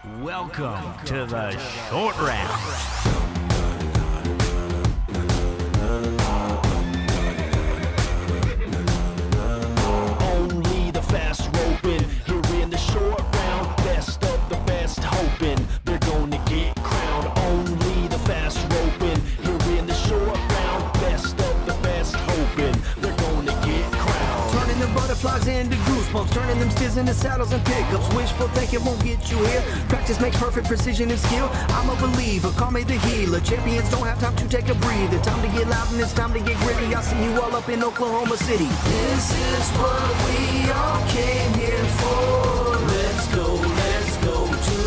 Welcome to the short round. Only the fast roping here in the short round. Best of the best hoping they're gonna get crowned. Only the fast roping here in the short round. Best of the best hoping they're gonna get crowned. Turning the butterflies into goosebumps, turning them steers into saddles and pickups. Wishful thinking won't get you here. Practice makes perfect, precision and skill. I'm a believer, call me the healer. Champions don't have time to take a breather. Time to get loud and it's time to get gritty. I see you all up in Oklahoma City. This is what we all came here for. Let's go to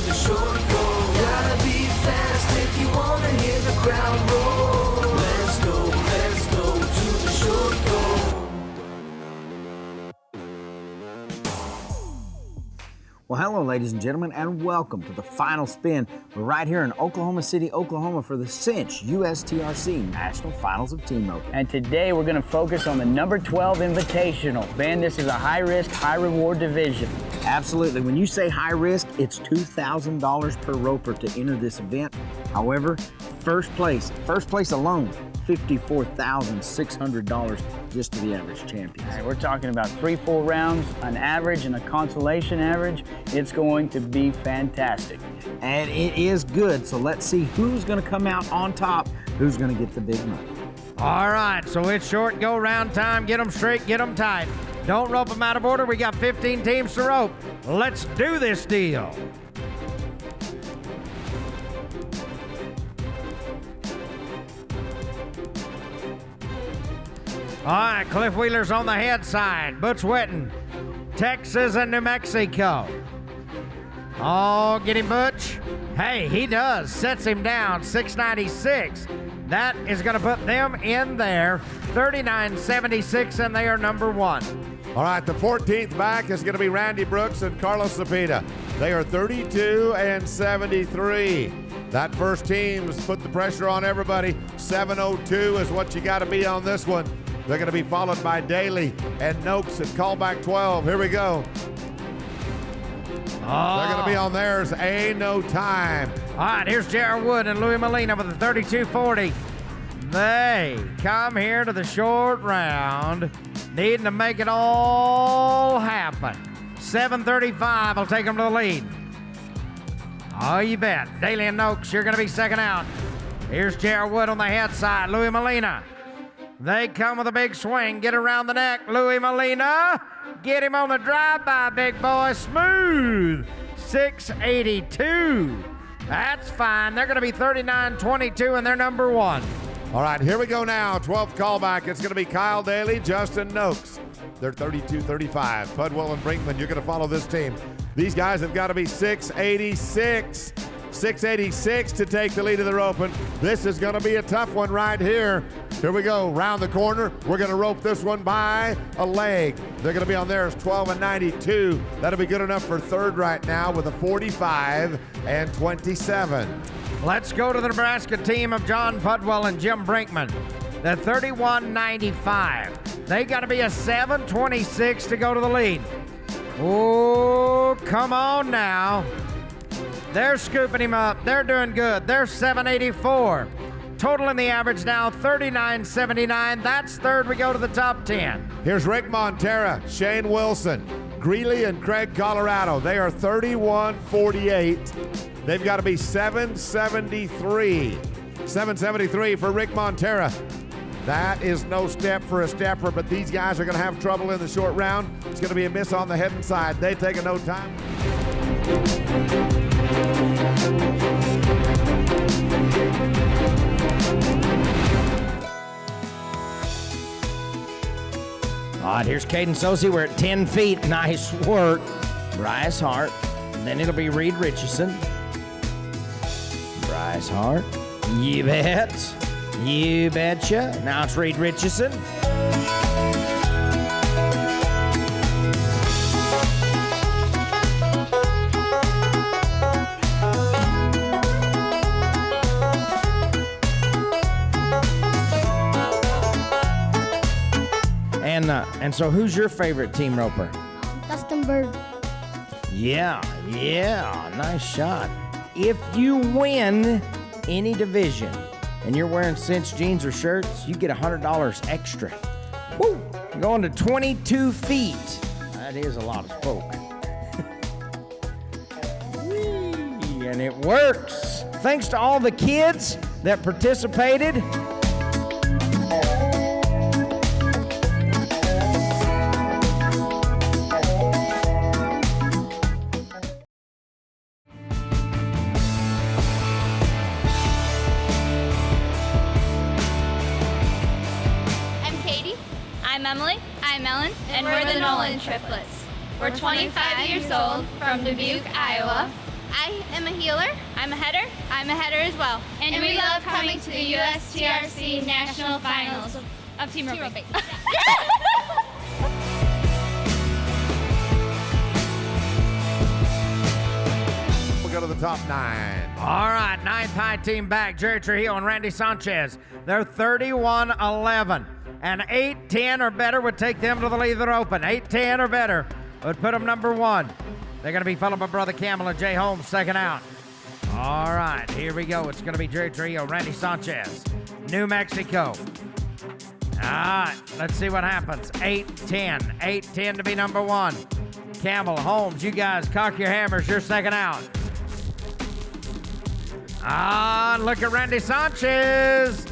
the short goal. Gotta be fast if you wanna hear the crowd roar. Let's go to the short goal. Well, hello, ladies and gentlemen, and welcome to the final spin. We're right here in Oklahoma City, Oklahoma for the Cinch USTRC National Finals of Team Roping. And today we're going to focus on the number 12 Invitational. Ben, this is a high-risk, high-reward division. Absolutely. When you say high risk, it's $2,000 per roper to enter this event. However, first place alone, $54,600 just to the average champion. All right, we're talking about 3 full rounds, an average and a consolation average. It's going to be fantastic. And it is good, so let's see who's going to come out on top, who's going to get the big money. All right, so it's short go round time. Get them straight, get them tight. Don't rope them out of order. We got 15 teams to rope. Let's do this deal. All right, Cliff Wheeler's on the head side. Butch Witten, Texas and New Mexico. Oh, get him, Butch. Hey, he does. Sets him down, 696. That is going to put them in there, 39.76, and they are number 1. All right, the 14th back is going to be Randy Brooks and Carlos Cepeda. They are 32 and 73. That first team's put the pressure on everybody. 702 is what you got to be on this one. They're going to be followed by Daly and Noakes at callback 12. Here we go. Oh. They're going to be on theirs. Ain't no time. All right, here's Jared Wood and Louis Molina with the 3240. They come here to the short round, needing to make it all happen. 735 will take them to the lead. Oh, you bet. Daly and Noakes, you're going to be second out. Here's Jared Wood on the head side. Louis Molina. They come with a big swing. Get around the neck. Louis Molina. Get him on the drive-by, big boy. Smooth. 682. That's fine. They're going to be 39.22, and they're number 1. All right, here we go now. 12th callback. It's going to be Kyle Daly, Justin Noakes. They're 32-35. Pudwell and Brinkman, you're going to follow this team. These guys have got to be 686. 686 to take the lead of the roping. This is going to be a tough one right here. Here we go, round the corner. We're going to rope this one by a leg. They're going to be on theirs, 12 and 92. That'll be good enough for third right now with a 45 and 27. Let's go to the Nebraska team of John Pudwell and Jim Brinkman. The 31.95. They got to be a 7.26 to go to the lead. Oh, come on now. They're scooping him up. They're doing good. They're 7.84. Total in the average now, 39.79. That's third. We go to the top 10. Here's Rick Montera, Shane Wilson, Greeley and Craig Colorado. They are 31.48. They've got to be 7.73. 7.73 for Rick Montera. That is no step for a stepper, but these guys are going to have trouble in the short round. It's going to be a miss on the head and side. They take a no time. All right, here's Caden Sosi. We're at 10 feet. Nice work. Bryce Hart. And then it'll be Reed Richardson. Bryce Hart. You bet. You betcha. Now it's Reed Richardson. And so who's your favorite team roper? Dustin Bird. Yeah, nice shot. If you win any division and you're wearing Cinch jeans or shirts, you get $100 extra. Woo! Going to 22 feet. That is a lot of spoke. Whee! And it works. Thanks to all the kids that participated. I'm Emily. I'm Ellen. And we're the Nolan triplets. We're 25 years old from Dubuque, Iowa. I am a healer. I'm a header. I'm a header as well. And we love coming to the USTRC National Finals of Team Roping. We'll go to the top 9. All right, 9th high team back. Jerry Trujillo and Randy Sanchez. They're 31-11. And 8-10 or better would take them to the Leatherwood Open. 8-10 or better would put them number 1. They're going to be followed by Brother Campbell and Jay Holmes second out. All right, here we go. It's going to be Jerry Trio, Randy Sanchez, New Mexico. All right, let's see what happens. 8-10. 8-10 to be number 1. Campbell, Holmes, you guys cock your hammers. You're second out. Look at Randy Sanchez.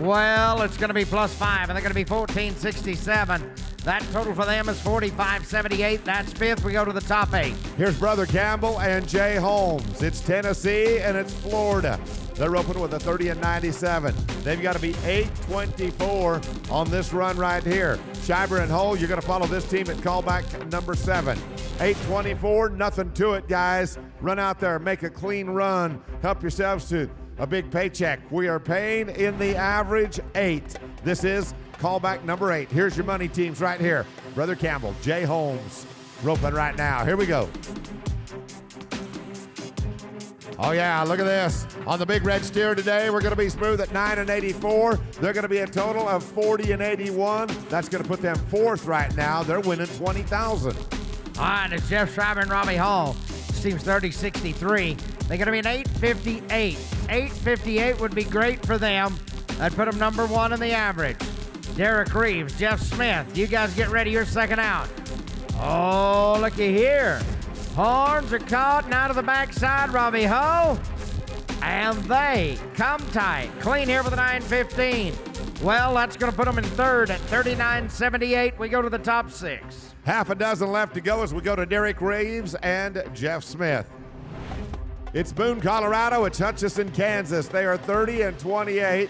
Well, it's going to be +5, and they're going to be 14.67. That total for them is 45.78. That's 5th. We go to the top 8. Here's Brother Campbell and Jay Holmes. It's Tennessee and it's Florida. They're open with a 30-97. They've got to be 8.24 on this run right here. Schreiber and Hull, you're going to follow this team at callback number 7. 8.24, nothing to it, guys. Run out there, make a clean run. Help yourselves to a big paycheck. We are paying in the average 8. This is callback number 8. Here's your money teams right here. Brother Campbell, Jay Holmes, roping right now. Here we go. Oh yeah, look at this. On the big red steer today, we're gonna be smooth at 9-84. They're gonna be a total of 40-81. That's gonna put them 4th right now. They're winning 20,000. All right, it's Jeff Schreiber and Robbie Hall. This team's 30-63. They're going to be an 8.58. 8.58 would be great for them. That'd put them number 1 in the average. Derek Reeves, Jeff Smith, you guys get ready. You're second out. Oh, looky here. Horns are caught and out of the backside, Robbie Ho. And they come tight. Clean here with a 9.15. Well, that's going to put them in 3rd at 39.78. We go to the top 6. Half a dozen left to go as we go to Derek Reeves and Jeff Smith. It's Boone, Colorado. It's Hutchinson, Kansas. They are 30-28.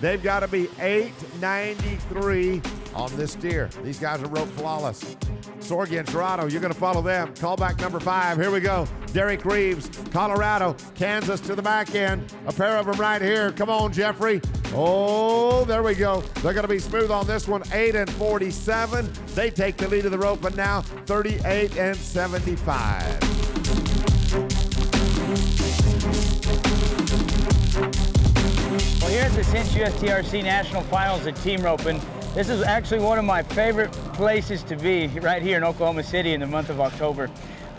They've got to be 8.93 on this steer. These guys are rope flawless. Sorgi and Toronto, you're going to follow them. Callback number 5. Here we go. Derek Reeves, Colorado, Kansas to the back end. A pair of them right here. Come on, Jeffrey. Oh, there we go. They're going to be smooth on this one. 8-47. They take the lead of the rope, but now 38-75. Well, here at the Cinch USTRC National Finals at Team Roping, this is actually one of my favorite places to be right here in Oklahoma City in the month of October.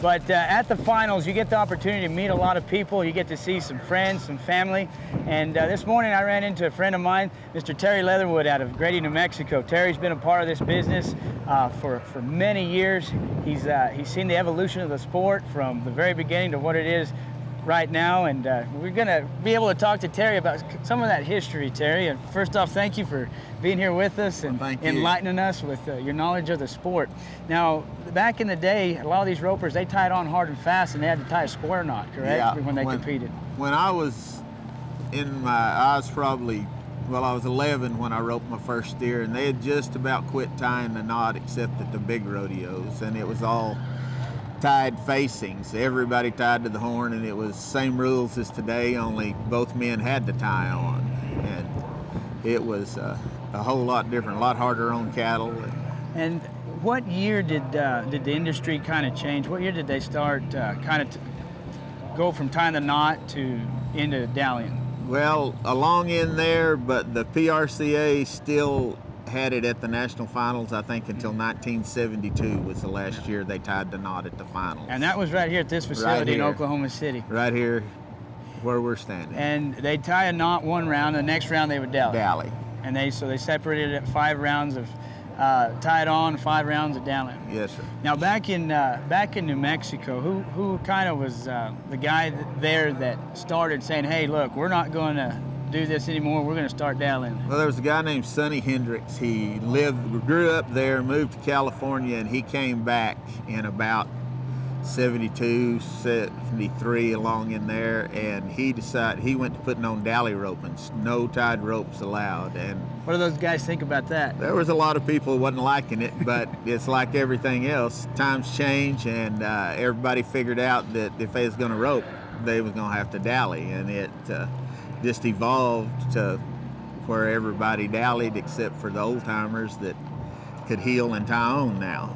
But at the finals, you get the opportunity to meet a lot of people. You get to see some friends, some family. And this morning I ran into a friend of mine, Mr. Terry Leatherwood out of Grady, New Mexico. Terry's been a part of this business for many years. He's seen the evolution of the sport from the very beginning to what it is right now, and we're going to be able to talk to Terry about some of that history, Terry. And first off, thank you for being here with us and enlightening us with your knowledge of the sport. Now, back in the day, a lot of these ropers, they tied on hard and fast, and they had to tie a square knot, correct? Yeah, when they competed. When I was I was 11 when I roped my first steer, and they had just about quit tying the knot except at the big rodeos, and it was all tied facings. Everybody tied to the horn, and it was same rules as today, only both men had to tie on. And it was a whole lot different, a lot harder on cattle. And what year did the industry kind of change? What year did they start go from tying the knot to into dallying? Well, along in there, but the PRCA still had it at the national finals, I think, until 1972 was the last year they tied the knot at the finals. And that was right here at this facility in Oklahoma City. Right here where we're standing. And they'd tie a knot one round, the next round they would dally. Dally. And they separated it at 5 rounds of tied on, 5 rounds of dally. Yes, sir. Now back in New Mexico, who kind of was the guy there that started saying, hey, look, we're not going to do this anymore, we're going to start dallying? Well, there was a guy named Sonny Hendricks. He grew up there, moved to California, and he came back in about 72, 73, along in there, and he decided he went to putting on dally roping, no tied ropes allowed. And what do those guys think about that? There was a lot of people who wasn't liking it, but it's like everything else. Times change, and everybody figured out that if they was going to rope, they was going to have to dally, and it just evolved to where everybody dallied except for the old timers that could heel and tie on now.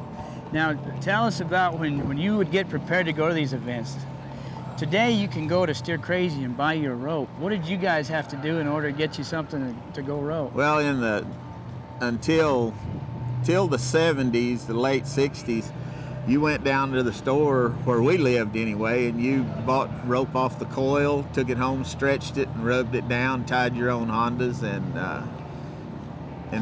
Now, tell us about when you would get prepared to go to these events. Today, you can go to Steer Crazy and buy your rope. What did you guys have to do in order to get you something to go rope? Well, until the 70s, the late 60s, you went down to the store where we lived anyway, and you bought rope off the coil, took it home, stretched it, and rubbed it down, tied your own Hondas, and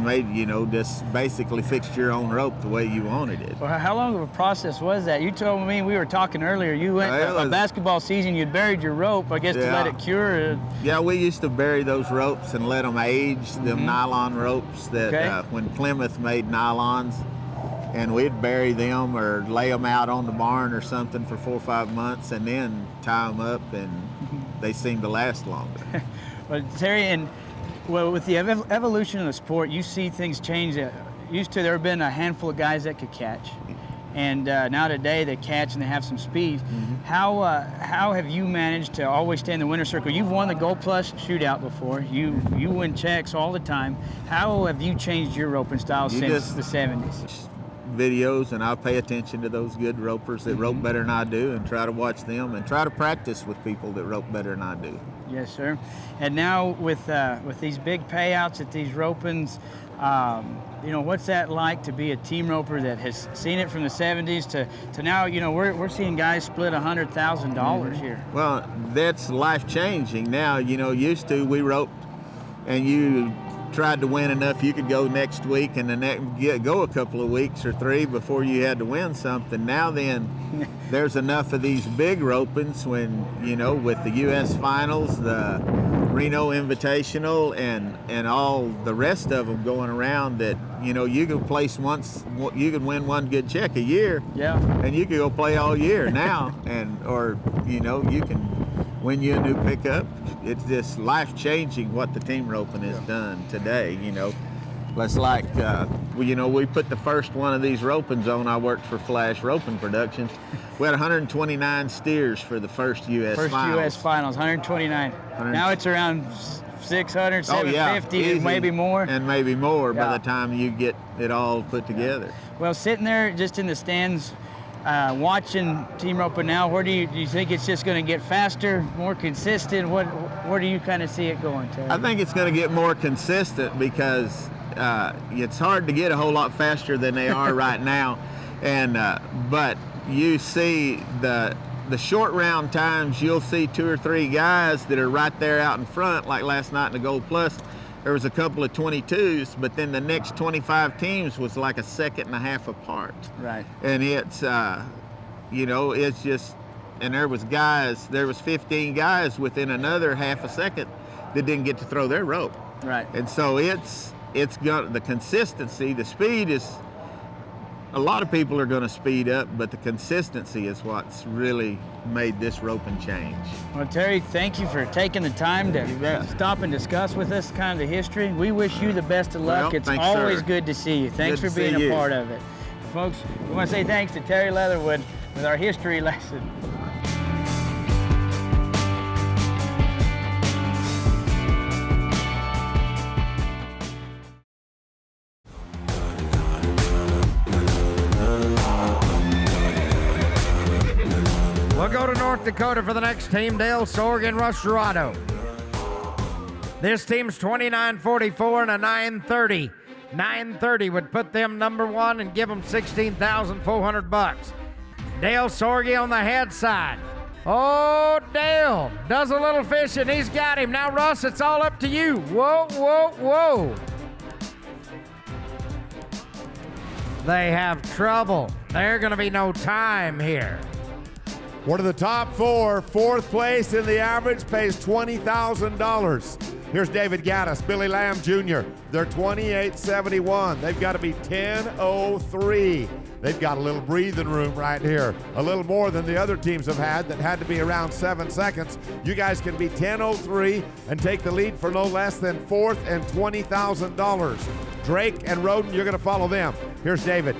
made, just basically fixed your own rope the way you wanted it. Well, how long of a process was that? You told me, we were talking earlier, you went a basketball season, you'd buried your rope, I guess, to let it cure. Yeah, we used to bury those ropes and let them age, them nylon ropes that when Plymouth made nylons, and we'd bury them or lay them out on the barn or something for 4 or 5 months and then tie them up, and they seem to last longer. Well, Terry, with the evolution of the sport, you see things change. Used to, there have been a handful of guys that could catch, and now today they catch and they have some speed. How have you managed to always stay in the winner's circle? You've won the Gold Plus shootout before. You win checks all the time. How have you changed your roping style since the 70s? Videos, and I pay attention to those good ropers that rope better than I do, and try to watch them and try to practice with people that rope better than I do. Yes, sir. And now with these big payouts at these ropings, what's that like to be a team roper that has seen it from the 70s to now? We're seeing guys split $100,000 here. Well, that's life changing now. Used to we roped, and you tried to win enough, you could go next week and go a couple of weeks or 3 before you had to win something. Now then, there's enough of these big ropings when, with the U.S. finals, the Reno Invitational, and all the rest of them going around, that, you could place you could win one good check a year. Yeah. And you could go play all year now, or you can win you a new pickup. It's just life-changing what the team roping has done today, It's like, we put the first one of these ropings on. I worked for Flash Roping Productions. We had 129 steers for the first U.S. finals. U.S. finals, 129. Now it's around 600, 750, and maybe more. And maybe more by the time you get it all put together. Well, sitting there just in the stands, watching team roping now, where do you think it's just going to get faster, more consistent? Where do you kind of see it going, Terry? I think it's going to get more consistent because it's hard to get a whole lot faster than they are right now, and but you see the short round times, you'll see 2 or 3 guys that are right there out in front, like last night in the Gold Plus. There was a couple of 22s, but then the next 25 teams was like a second and a half apart. Right. And it's, it's just, and there was 15 guys within another half a second that didn't get to throw their rope. Right. And so it's got the consistency, the speed is, a lot of people are going to speed up, but the consistency is what's really made this roping change. Well, Terry, thank you for taking the time to stop and discuss with us kind of the history. We wish you the best of luck. Well, it's thanks, always sir. good to see you. Thanks Good for to being see a you. part of it. Folks, we want to say thanks to Terry Leatherwood with our history lesson. We'll go to North Dakota for the next team, Dale Sorg and Rush Dorado. This team's 29-44 and a 9:30 930 would put them number one and give them $16,400. Dale Sorge on the head side. Oh, Dale does a little fishing. He's got him. Now, Russ, it's all up to you. Whoa, whoa, whoa. They have trouble. There's going to be no time here. One of the top four, fourth place in the average, pays $20,000. Here's David Gaddis, Billy Lamb Jr. They're 28.71. They've got to be 10.03. They've got a little breathing room right here. A little more than the other teams have had that had to be around 7 seconds. You guys can be 10.03 and take the lead for no less than fourth and $20,000. Drake and Roden, you're going to follow them. Here's David.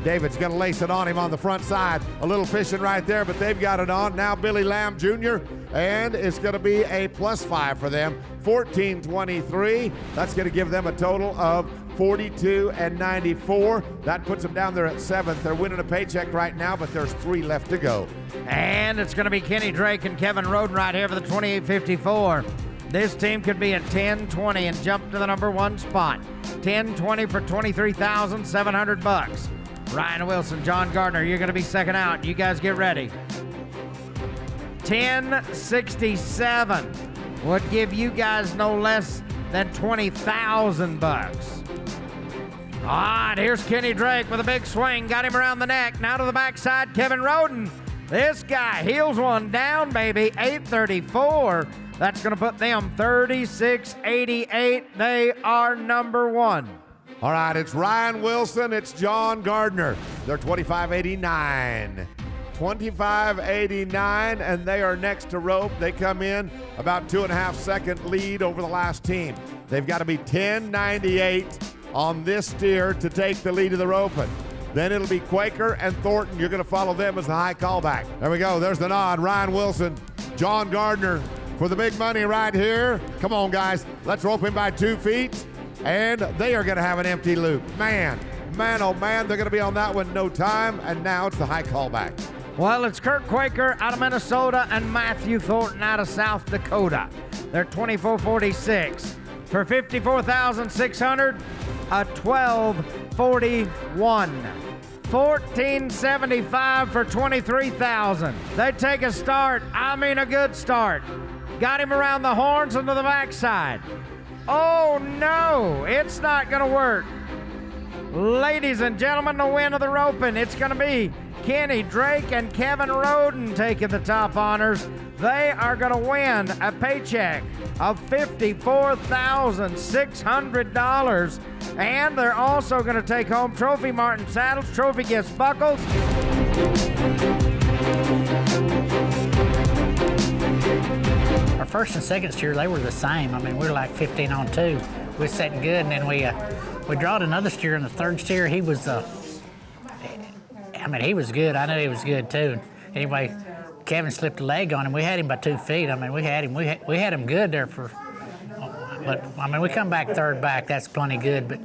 David's going to lace it on him on the front side. A little fishing right there, but they've got it on. Now Billy Lamb Jr., and it's going to be a +5 for them. 14.23. That's going to give them a total of 42.94. That puts them down there at 7th. They're winning a paycheck right now, but there's 3 left to go. And it's going to be Kenny Drake and Kevin Roden right here for the 28.54. This team could be at 10.20 and jump to the number one spot. 10.20 for $23,700. Ryan Wilson, John Gardner, you're going to be second out. You guys get ready. 10.67 would give you guys no less than $20,000. All right, here's Kenny Drake with a big swing. Got him around the neck. Now to the backside, Kevin Roden. This guy heels one down, baby. 8.34. That's going to put them 36.88. They are number one. All right, it's Ryan Wilson, it's John Gardner. They're 25.89. 25.89, and they are next to rope. They come in about 2.5 second lead over the last team. They've got to be 10.98 on this steer to take the lead of the roping. Then it'll be Quaker and Thornton. You're going to follow them as the high callback. There we go. There's the nod. Ryan Wilson, John Gardner for the big money right here. Come on, guys. Let's rope him by 2 feet. And they are going to have an empty loop. Man, oh man, they're going to be on that one no time. And now it's the high callback. Well, it's Kurt Quaker out of Minnesota and Matthew Thornton out of South Dakota. They're 24.46 for $54,600, a 12.41. 14.75 for $23,000. They take a start. I mean a good start. Got him around the horns and to the backside. Oh no, it's not gonna work. Ladies and gentlemen, the win of the roping, it's gonna be Kenny Drake and Kevin Roden taking the top honors. They are gonna win a paycheck of $54,600, and they're also gonna take home trophy Martin saddles, trophy gifts buckles. Our first and second steer, they were the same. I mean, we were like 15 on 2. We were setting good, and then we drawed another steer, and the third steer, he was, he was good. I knew he was good too. Anyway, Kevin slipped a leg on him. We had him by 2 feet. I mean, we had him good there for, but I mean, we come back third back. That's plenty good. But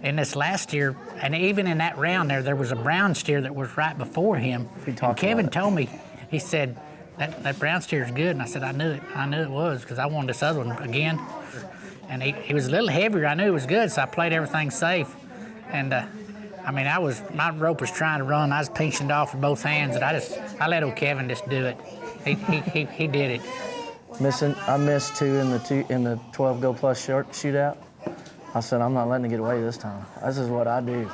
in this last steer, and even in that round there was a brown steer that was right before him. And Kevin told me, he said, that brown steer's good, and I said, I knew it was, because I wanted this other one again. And he was a little heavier. I knew it was good, so I played everything safe. And my rope was trying to run. I was pinching it off with both hands, and I let old Kevin just do it. He did it. I missed two in the 12 Go Plus shootout. I said, I'm not letting it get away this time. This is what I do.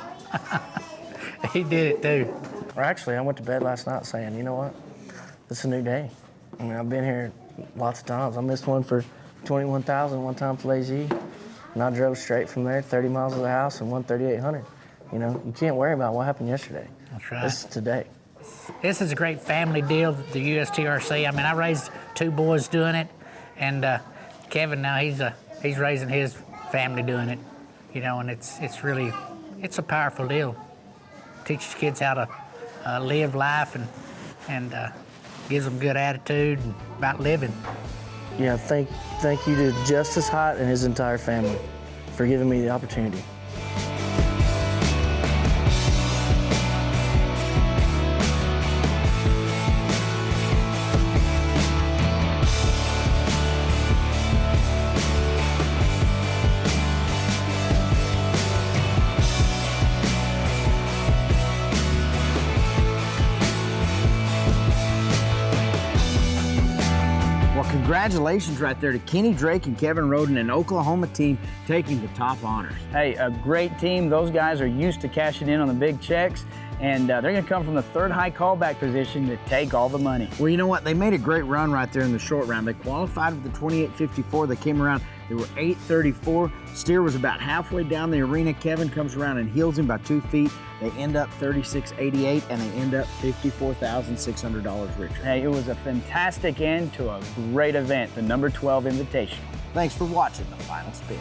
He did it too. Or actually, I went to bed last night saying, you know what? It's a new day. I mean, I've been here lots of times. I missed one for $21,000 one time for Lazy, and I drove straight from there 30 miles to the house and won $3,800. You know, you can't worry about what happened yesterday. That's right. This is today. This is a great family deal, the USTRC. I mean, I raised 2 boys doing it, and Kevin now he's raising his family doing it. You know, and it's a powerful deal. Teaches kids how to live life and gives them good attitude about living. Yeah, thank you to Justice Hott and his entire family for giving me the opportunity. Congratulations right there to Kenny Drake and Kevin Roden and Oklahoma team taking the top honors. Hey, a great team. Those guys are used to cashing in on the big checks, and they're going to come from the third high callback position to take all the money. Well, you know what? They made a great run right there in the short round. They qualified with the 28.54. They came around. They were 8.34. Steer was about halfway down the arena. Kevin comes around and heels him by 2 feet. They end up 36.88, and they end up $54,600 richer. Hey, it was a fantastic end to a great event, the number 12 Invitational. Thanks for watching the final spin.